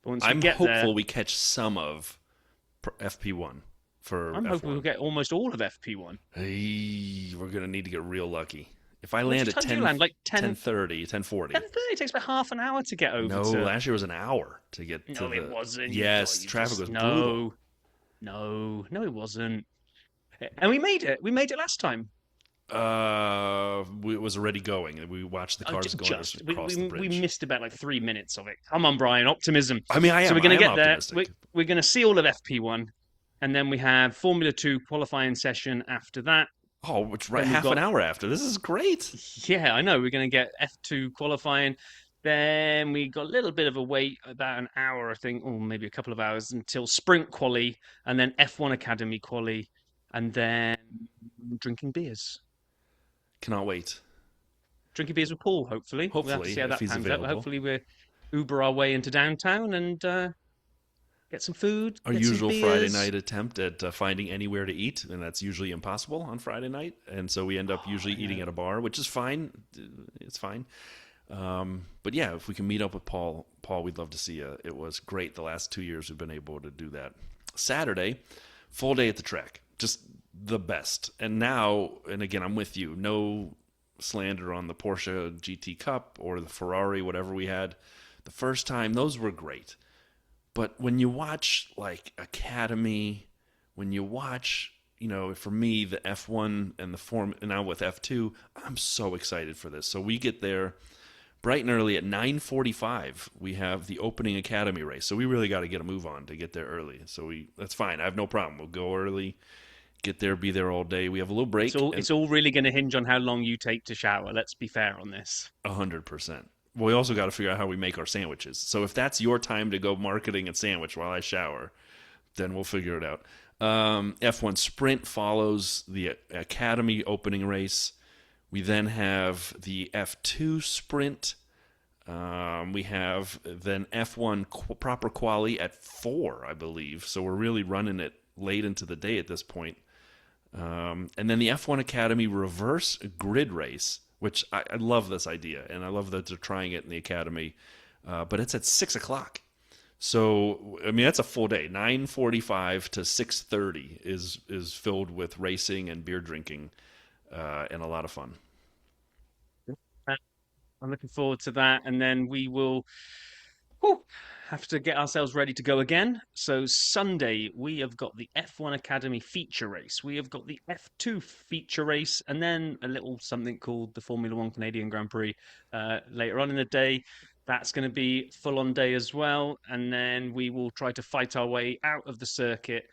But once we I'm get there, hopeful we catch some of FP1 for I'm hoping we'll F1. get almost all of FP1. Hey, we're gonna need to get real lucky. If I How much land at time do you 10, land? Like 10:30, 10:40. 10:30. It takes about half an hour to get over No, to. last year was an hour to get to No, it the. wasn't. Yes, You traffic just was brutal. no, it wasn't. And we made it. We made it last time. It was already going. We watched the cars going across the We bridge. missed about like 3 minutes of it. Come on, Brian, optimism. I mean, So we're I going to am get there. optimistic. We're going to see all of FP1, and then we have Formula 2 qualifying session after that. Oh, it's right Then we've half an got hour after. This is great. Yeah, I know. We're going to get F2 qualifying. Then we got a little bit of a wait, about an hour, I think, or maybe a couple of hours until sprint quali, and then F1 Academy quali, and then drinking beers. Cannot wait. Drinking beers with Paul, hopefully. We'll have to Hopefully, see how if that he's pans out. available. Hopefully, we Uber our way into downtown and get some food, Our get some usual Friday beers. night attempt at finding anywhere to eat, and that's usually impossible on Friday night. And so we end up usually eating at a bar, which is fine. It's fine. But yeah, if we can meet up with Paul, we'd love to see you. It was great the last 2 years we've been able to do that. Saturday, full day at the track, just the best. And now, and again, I'm with you. No slander on the Porsche GT Cup or the Ferrari, whatever we had the first time. Those were great. But when you watch like Academy, when you watch, for me, the F1 and the form, and now with F2, I'm so excited for this. So we get there bright and early at 9:45. We have the opening Academy race. So we really got to get a move on to get there early. So that's fine. I have no problem. We'll go early, get there, be there all day. We have a little break. It's all really going to hinge on how long you take to shower. Let's be fair on this. 100%. Well, we also got to figure out how we make our sandwiches. So if that's your time to go marketing and sandwich while I shower, then we'll figure it out. F1 Sprint follows the Academy opening race. We then have the F2 Sprint. We have then F1 proper quali at 4, I believe. So we're really running it late into the day at this point. And then the F1 Academy reverse grid race, which I love this idea, and I love that they're trying it in the Academy. But it's at 6 o'clock. So, I mean, that's a full day. 9:45 to 6:30 is filled with racing and beer drinking and a lot of fun. I'm looking forward to that. And then we will have to get ourselves ready to go again. So Sunday, we have got the F1 Academy feature race. We have got the F2 feature race, and then a little something called the Formula One Canadian Grand Prix later on in the day. That's going to be full on day as well. And then we will try to fight our way out of the circuit,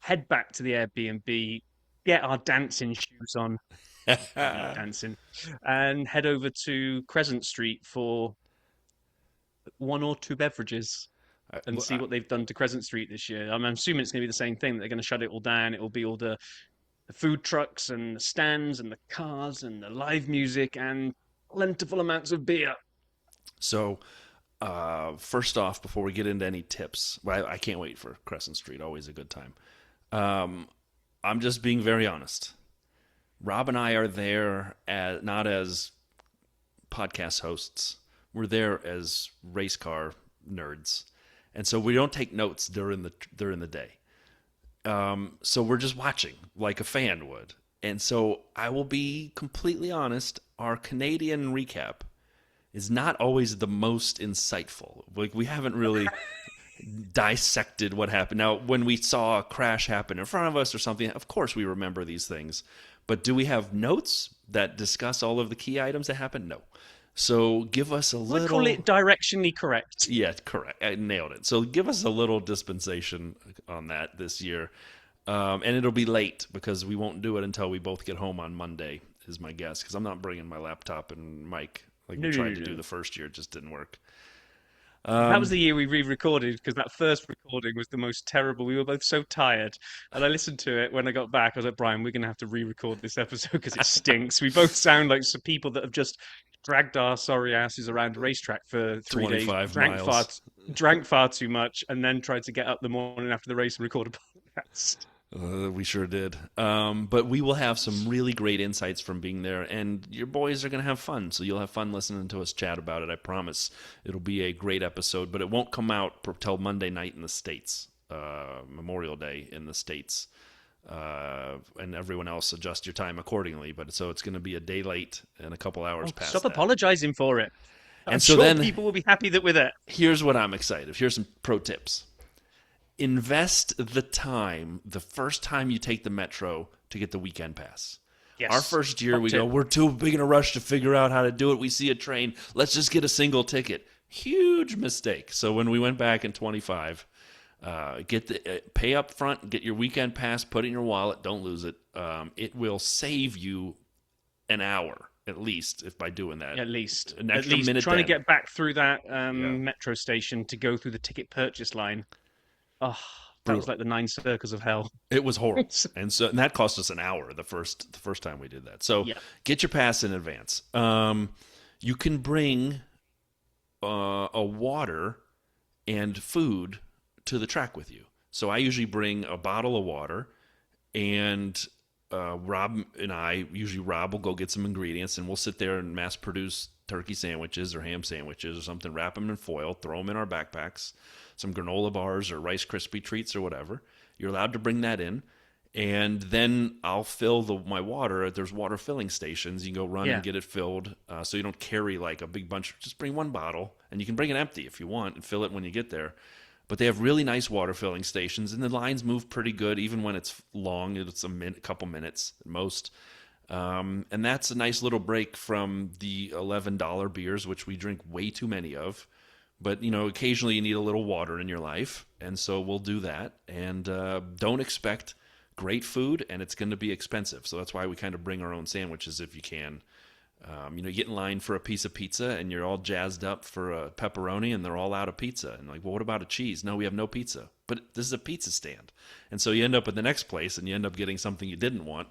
head back to the Airbnb, get our dancing shoes on, dancing, and head over to Crescent Street for one or two beverages and see what they've done to Crescent Street this year. I'm assuming it's going to be the same thing. They're going to shut it all down. It will be all the food trucks and the stands and the cars and the live music and plentiful amounts of beer. So, first off, before we get into any tips, I can't wait for Crescent Street. Always a good time. I'm just being very honest. Rob and I are there not as podcast hosts. We're there as race car nerds, and so we don't take notes during the day. So we're just watching like a fan would. And so I will be completely honest. Our Canadian recap is not always the most insightful. Like we haven't really dissected what happened. Now, when we saw a crash happen in front of us or something, of course we remember these things. But do we have notes that discuss all of the key items that happened? No. So give us a little... We'll call it directionally correct. Yeah, correct. I nailed it. So give us a little dispensation on that this year. And it'll be late because we won't do it until we both get home on Monday, is my guess. Because I'm not bringing my laptop and mic like we tried to do the first year. It just didn't work. That was the year we re-recorded because that first recording was the most terrible. We were both so tired, and I listened to it when I got back. I was like, Brian, we're gonna have to re-record this episode because it stinks. We both sound like some people that have just dragged our sorry asses around a racetrack for 3 days, 25 miles. drank far too much, and then tried to get up the morning after the race and record a podcast. We sure did. But we will have some really great insights from being there, and your boys are going to have fun. So you'll have fun listening to us chat about it. I promise. It'll be a great episode, but it won't come out till Monday night in the States, Memorial Day in the States. And everyone else adjust your time accordingly. But so it's going to be a day late and a couple hours past Stop that. apologizing for it. I'm And so sure then people will be happy that with it. here's what I'm excited. Here's some pro tips. Invest the time the first time you take the metro to get the weekend pass. Yes. Our first year, we tip. go, we're too big in a rush to figure out how to do it. We see a train. Let's just get a single ticket. Huge mistake. So when we went back in 25, pay up front, get your weekend pass, put it in your wallet. Don't lose it. It will save you an hour at least if by doing that. At least. An At extra least minute trying then. to get back through that metro station to go through the ticket purchase line. Oh, that was like the 9 circles of hell. It was horrible, and that cost us an hour the first time we did that. So get your pass in advance. You can bring a water and food to the track with you. So I usually bring a bottle of water, and Rob will go get some ingredients, and we'll sit there and mass produce turkey sandwiches or ham sandwiches or something, wrap them in foil, throw them in our backpacks, some granola bars or Rice Krispie treats or whatever. You're allowed to bring that in. And then I'll fill my water. There's water filling stations. You can go run and get it filled. So you don't carry like a big bunch. Just bring one bottle, and you can bring it empty if you want and fill it when you get there. But they have really nice water filling stations, and the lines move pretty good, even when it's long. It's a couple minutes at most. And that's a nice little break from the $11 beers, which we drink way too many of. But, occasionally you need a little water in your life, and so we'll do that. And don't expect great food, and it's going to be expensive. So that's why we kind of bring our own sandwiches if you can. You get in line for a piece of pizza, and you're all jazzed up for a pepperoni, and they're all out of pizza. And like, well, what about a cheese? No, we have no pizza. But this is a pizza stand. And so you end up at the next place, and you end up getting something you didn't want.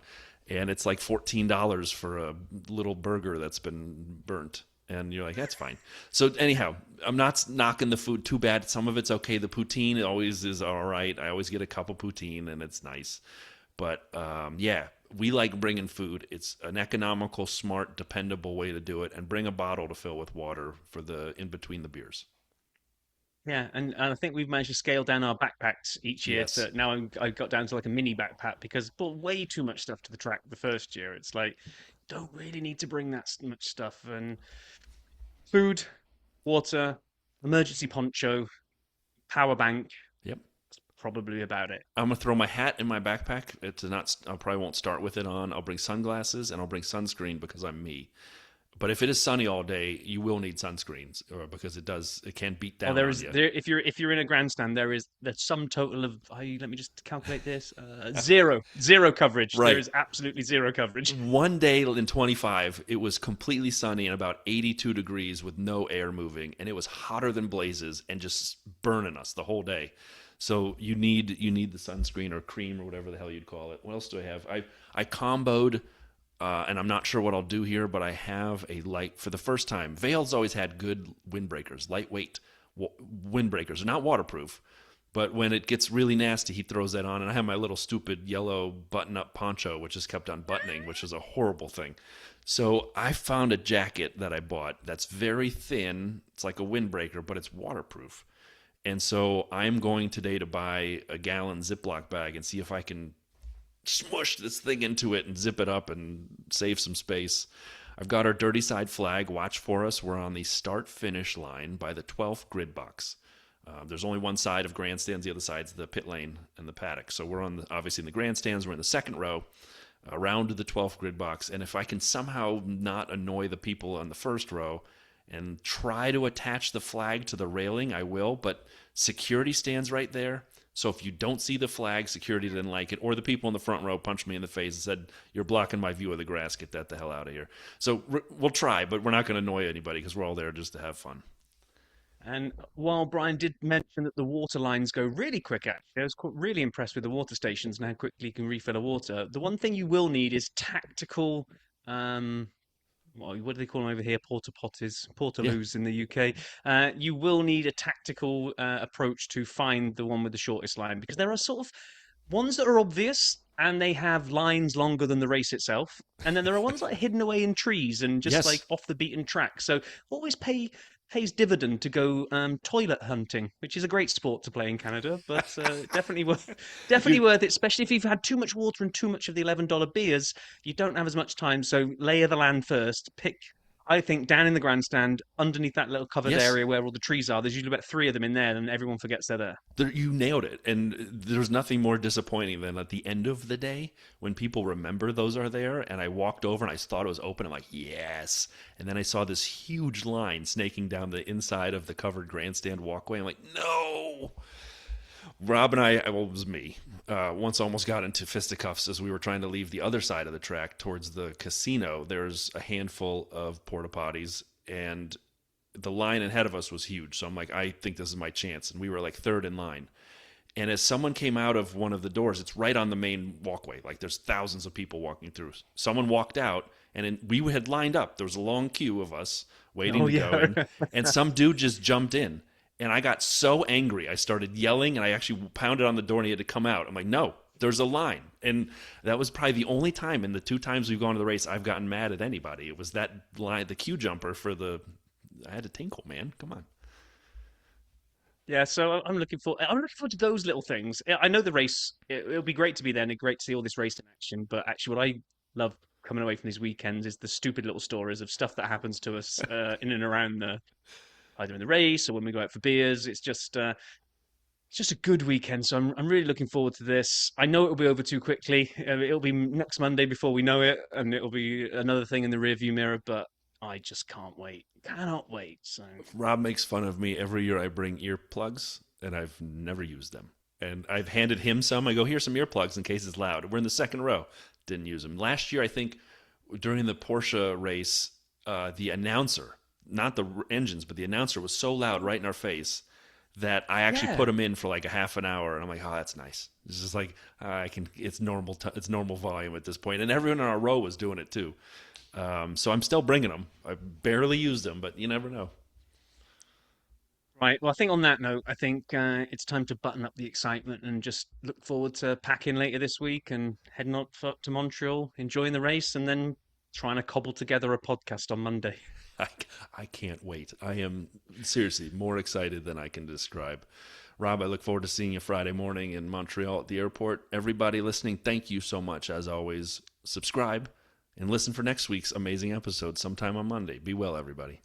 And it's like $14 for a little burger that's been burnt. And you're like, that's fine. So anyhow, I'm not knocking the food too bad. Some of it's okay. The poutine always is all right. I always get a cup of poutine, and it's nice. But we like bringing food. It's an economical, smart, dependable way to do it. And bring a bottle to fill with water for in between the beers. Yeah, and I think we've managed to scale down our backpacks each year. Yes. To now I got down to like a mini backpack because I brought way too much stuff to the track the first year. It's like, don't really need to bring that much stuff. And food, water, emergency poncho, power bank. Yep. That's probably about it. I'm gonna throw my hat in my backpack. I probably won't start with it on. I'll bring sunglasses and I'll bring sunscreen because I'm me. But if it is sunny all day, you will need sunscreens, because it can beat down. If you're in a grandstand, there's sum total of let me just calculate this, zero coverage. Right. There is absolutely zero coverage. One day in 25, it was completely sunny and about 82 degrees with no air moving, and it was hotter than blazes and just burning us the whole day. So you need the sunscreen or cream or whatever the hell you'd call it. What else do I have? I comboed. And I'm not sure what I'll do here, but I have a light for the first time. Vail's always had good windbreakers, lightweight windbreakers. They're not waterproof, but when it gets really nasty, he throws that on. And I have my little stupid yellow button-up poncho, which is kept unbuttoning, which is a horrible thing. So I found a jacket that I bought that's very thin. It's like a windbreaker, but it's waterproof. And so I'm going today to buy a gallon Ziploc bag and see if I can smush this thing into it and zip it up and save some space. I've got our dirty side flag. Watch for us. We're on the start-finish line by the 12th grid box. There's only one side of grandstands. The other side's the pit lane and the paddock. So we're obviously in the grandstands. We're in the second row around to the 12th grid box. And if I can somehow not annoy the people on the first row and try to attach the flag to the railing, I will. But security stands right there. So if you don't see the flag, security didn't like it, or the people in the front row punched me in the face and said, "You're blocking my view of the grass. Get that the hell out of here." So we'll try, but we're not going to annoy anybody because we're all there just to have fun. And while Brian did mention that the water lines go really quick, actually, I was really impressed with the water stations and how quickly you can refill a water. The one thing you will need is tactical, um, well, what do they call them over here? Porta potties, Yeah. portaloos in the UK. You will need a tactical approach to find the one with the shortest line because there are sort of ones that are obvious and they have lines longer than the race itself. And then there are ones like hidden away in trees and just like Yes. off the beaten track. So always pays dividend to go toilet hunting, which is a great sport to play in Canada, but definitely You worth it, especially if you've had too much water and too much of the $11 beers. You don't have as much time, so lay of the land first. Pick, I think, down in the grandstand, underneath that little covered yes. area where all the trees are. There's usually about three of them in there, and everyone forgets they're there. You nailed it. And there's nothing more disappointing than at the end of the day when people remember those are there. And I walked over and I thought it was open. I'm like, yes. And then I saw this huge line snaking down the inside of the covered grandstand walkway. I'm like, no. Rob and I, well, it was me, once almost got into fisticuffs as we were trying to leave the other side of the track towards the casino. There's a handful of porta potties, and the line ahead of us was huge. So I'm like, I think this is my chance. And we were like third in line. And as someone came out of one of the doors, it's right on the main walkway. Like there's thousands of people walking through. Someone walked out, and we had lined up. There was a long queue of us waiting Oh to go yeah. in. And some dude just jumped in. And I got so angry. I started yelling, and I actually pounded on the door, and he had to come out. I'm like, no, there's a line. And that was probably the only time in the 2 times we've gone to the race I've gotten mad at anybody. It was that line, the queue jumper for the. I had to tinkle, man. Come on. Yeah, so I'm looking forward to those little things. I know the race. It'll be great to be there and great to see all this race in action. But actually, what I love coming away from these weekends is the stupid little stories of stuff that happens to us in and around either in the race or when we go out for beers. It's just a good weekend. So I'm really looking forward to this. I know it'll be over too quickly. It'll be next Monday before we know it, and it'll be another thing in the rearview mirror. But I just can't wait. Cannot wait. So. Rob makes fun of me every year I bring earplugs, and I've never used them. And I've handed him some. I go, here's some earplugs in case it's loud. We're in the second row. Didn't use them. Last year, I think, during the Porsche race, the announcer, not the engines, but the announcer was so loud right in our face that I actually put Yeah. them in for like a half an hour, and I'm like, oh, that's nice. It's just like I can. It's normal. It's normal volume at this point, and everyone in our row was doing it too. So I'm still bringing them. I barely used them, but you never know. Right. Well, I think on that note, I think it's time to button up the excitement and just look forward to packing later this week and heading up to Montreal, enjoying the race, and then trying to cobble together a podcast on Monday. I, I can't wait. I am seriously more excited than I can describe. Rob, I look forward to seeing you Friday morning in Montreal at the airport. Everybody listening, thank you so much. As always, subscribe and listen for next week's amazing episode sometime on Monday. Be well, everybody.